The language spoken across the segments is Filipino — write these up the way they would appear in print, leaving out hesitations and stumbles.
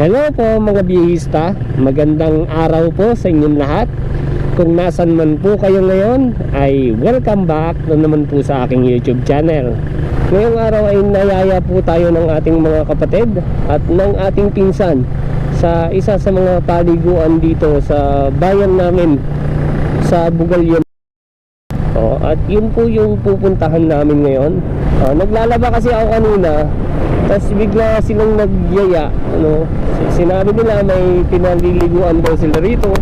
Hello po mga biyahista, magandang araw po sa inyong lahat. Kung nasan man po kayo ngayon ay welcome back na naman po sa aking YouTube channel. Ngayong araw ay nayaya po tayo ng ating mga kapatid at ng ating pinsan sa isa sa mga paliguan dito sa bayan namin sa Bugalyon. At yun po yung pupuntahan namin ngayon. Naglalaba kasi ako kanina, tapos bigla silang nagyaya, sinabi nila may pinaliliguan daw sila rito.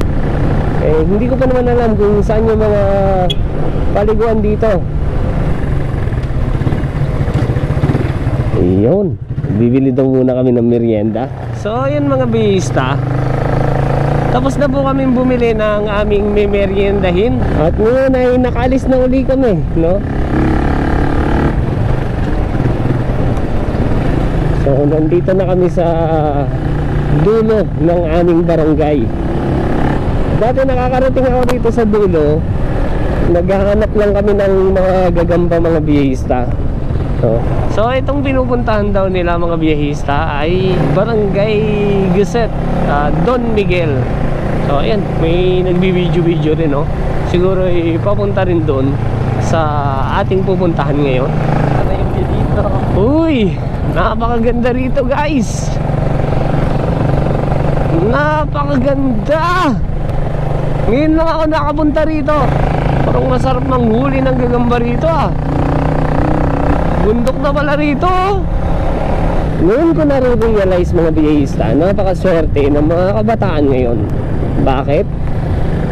Hindi ko pa naman alam kung saan yung mga paliguan dito. Ayun, bibili daw muna kami ng merienda. So ayun mga bihista, tapos na po kami bumili ng aming meriendahin. At ngayon ay nakaalis na uli kami, So nandito na kami sa dulo ng aming barangay. Dati nakakarating ako dito sa dulo, naghahanap lang kami ng mga gagamba mga biyahista. So itong pinupuntahan daw nila mga biyahista ay Barangay Guset, Don Miguel. So ayan, may nagbi-video rin, siguro papunta rin doon sa ating pupuntahan ngayon. Ano yung dito? Uy! Napakaganda rito guys. Napakaganda. Ngayon lang ako nakapunta rito. Parang masarap manghuli ng gagamba rito Bundok na pala rito. Ngayon ko na-realize mga biyahista, napakaswerte ng mga kabataan ngayon. Bakit?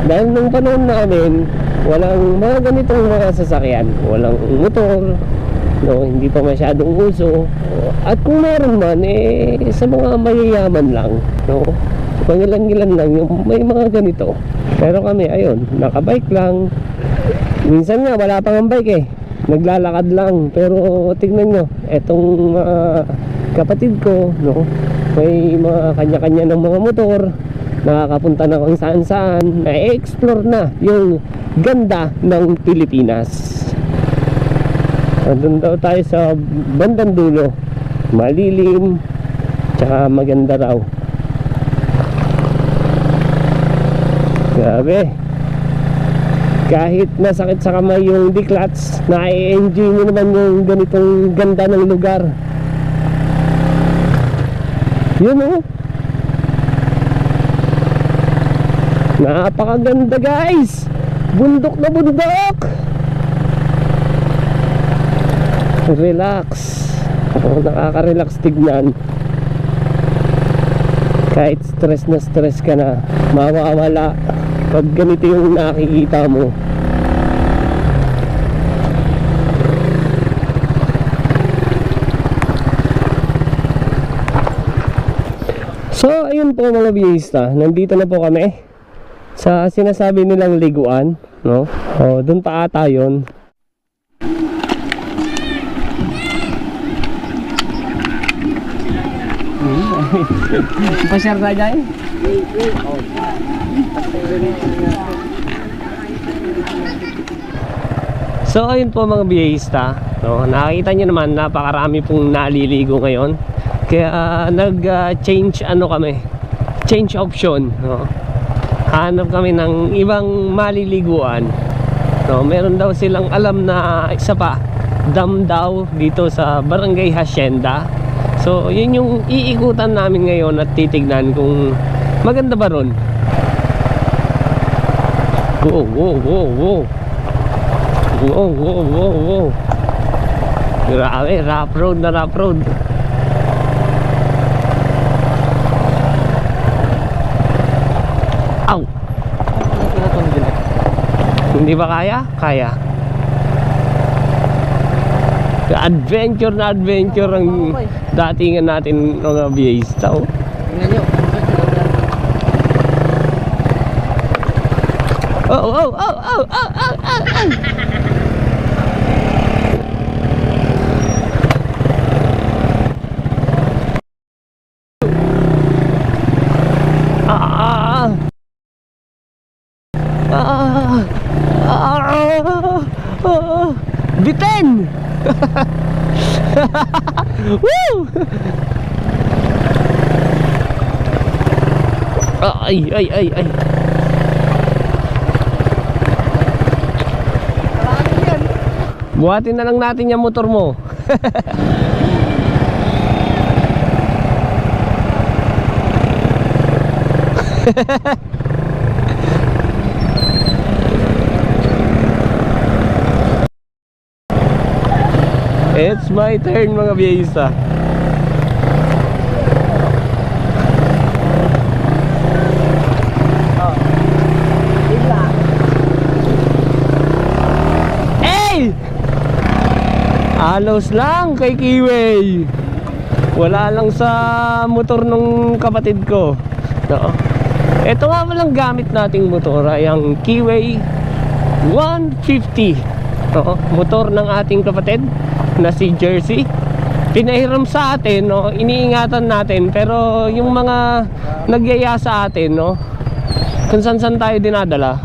Dahil nung panahon namin, walang mga ganitong mga sasakyan. Walang motor, hindi pa masyadong uso. At kung meron man, sa mga mayayaman lang, pangilan-ilan lang yung may mga ganito. Pero kami, ayun, nakabike lang. Minsan nga, wala pang ang bike naglalakad lang. Pero tignan nyo, etong kapatid ko, may mga kanya-kanya ng mga motor, nakakapunta na kung saan-saan, na-explore na yung ganda ng Pilipinas. Doon daw tayo sa bandang dulo, malilim tsaka maganda raw. Grabe, kahit masakit sa kamay yung diklats, na-enjoy mo naman yung ganitong ganda ng lugar. Yun napakaganda guys, bundok na bundok. Relax. Nakaka-relax tignan. Kahit stress na stress ka na, mawawala pag ganito yung nakikita mo. So ayun po mga biyahista, nandito na po kami sa sinasabi nilang liguan, doon pa ata yun. Pasyar na dyan. So ayun po mga biyahista, nakikita nyo naman napakarami pong naliligo ngayon. Kaya nag-change change option. Hanap kami ng ibang maliliguan. Meron daw silang alam na isa pa, dam daw dito sa Barangay Hacienda. So yun yung iikutan namin ngayon at titignan kung maganda ba ron. Wow, wow, wow, wow. Wow, wow, wow, wow. Grabe, rough road na rough road. Ow! Hindi ba kaya? Kaya. Adventure na adventure ang datingan natin mga biyahista. Bitin! Woo! Ay, ay, ay, ay. Buhatin na lang natin yung motor mo. It's my turn mga biyahista. Hey! Alos lang kay Kiway. Wala lang sa motor nung kapatid ko. No? Ito nga walang gamit nating motor ay ang Kiway 150. No? Motor ng ating kapatid na si Jersey. Pinahiram sa atin, no? Iniingatan natin, pero yung mga nagyaya sa atin, no? Kung saan tayo dinadala,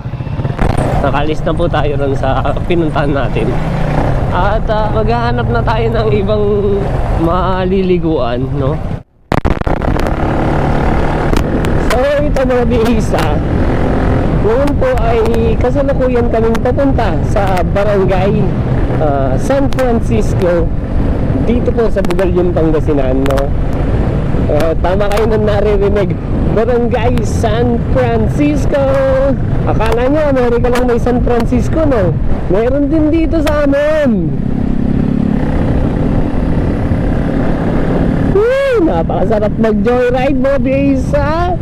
nakalis na po tayo ron sa pinuntahan natin. At maghahanap na tayo ng ibang maliliguan, no? So ito mga bihisa, ngayon po ay kasalukuyan kaming papunta sa barangay San Francisco, dito po sa Bugalyon, Pangasinan, no? Tama kayo nang naririnig, Barangay San Francisco. Akala nyo Amerika lang may San Francisco, no? Meron din dito sa amin. Napakasarap mag-joyride mga biyahisa.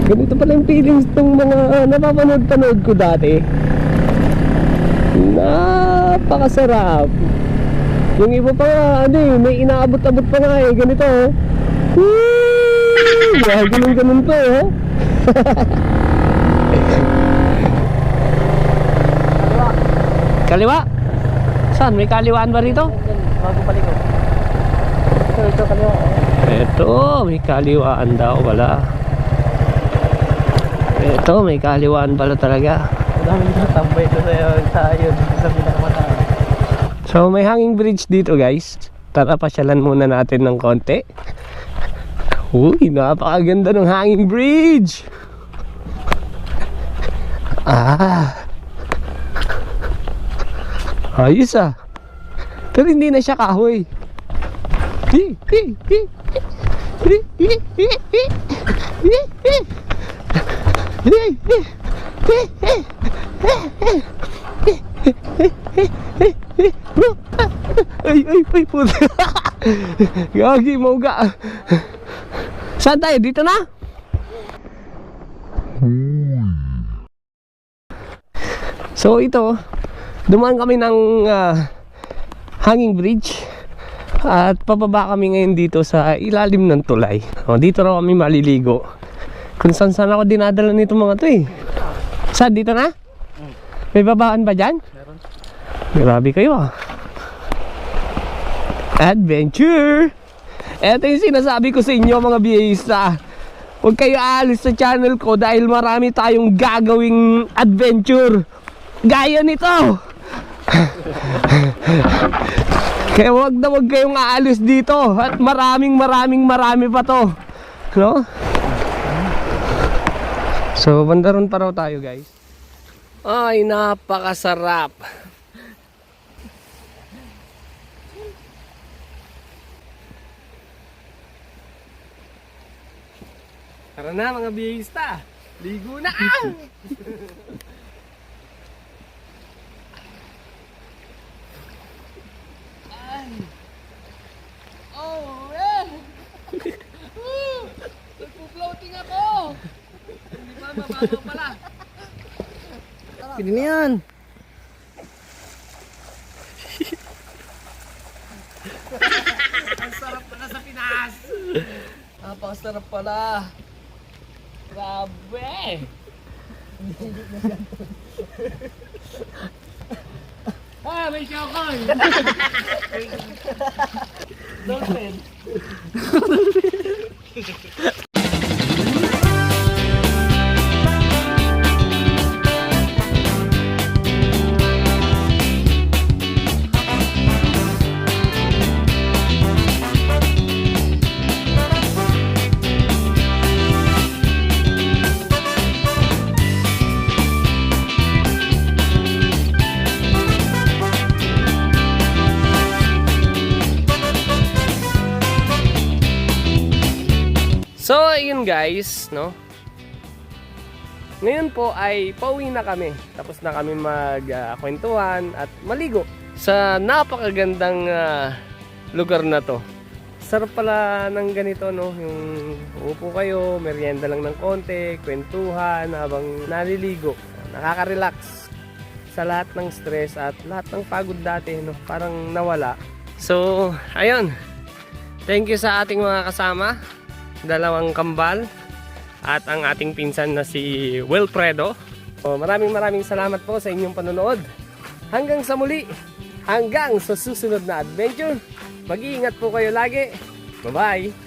Ganito pala yung feelings itong mga napapanood ko dati. Napakasarap. Yung iba pa nga, ano eh, may inaabot-abot pa nga eh, ganito oh. Ganun pa eh oh. Kaliwa? Saan? May kaliwaan ba rito? Bago paliko. Ito kaliwa. Ito, may kaliwaan daw wala. Ito, may kaliwaan pala talaga. Dami na tambay ko sa'yo dito sa pinakamataas. So may hanging bridge dito guys. Tara pasyalan muna natin ng konti. Uy, napakaganda ng hanging bridge. Ayos ah. Pero hindi na siya kahoy. Ay, puta. Gagi mo ga. Saan tayo? Dito na? So ito, dumaan kami ng hanging bridge. At pababa kami ngayon dito sa ilalim ng tulay. Dito raw kami maliligo. Kung saan ako dinadala nito mga to eh. Saan? Dito na? May babaan ba dyan? Meron. Grabe kayo ah. Adventure! Ito yung sinasabi ko sa inyo mga biyahista. Huwag kayo aalis sa channel ko dahil marami tayong gagawing adventure gaya nito. Kaya huwag kayong aalis dito. At marami pa to, no? So bandaron pa raw tayo guys. Ay, napakasarap. Tara na mga biyahista, ligo na! Ay. Oh, eh! Nagpo-floating ako! Hindi ba mababaw pala? Pwede na yan. Ang sarap pala sa Pinas! Napakasarap pala! Grabe! May siyokon! Dolphin! So, ayun guys, no? Ngayon po ay pauwi na kami. Tapos na kami magkwentuhan at maligo sa napakagandang lugar na to. Sarap pala ng ganito, no? Yung upo kayo, merienda lang ng konti, kwentuhan habang naliligo. Nakaka-relax sa lahat ng stress at lahat ng pagod dati, no? Parang nawala. So, ayun. Thank you sa ating mga kasama. Dalawang kambal at ang ating pinsan na si Wilfredo. So, maraming salamat po sa inyong panonood. Hanggang sa muli. Hanggang sa susunod na adventure. Mag-iingat po kayo lagi. Bye-bye!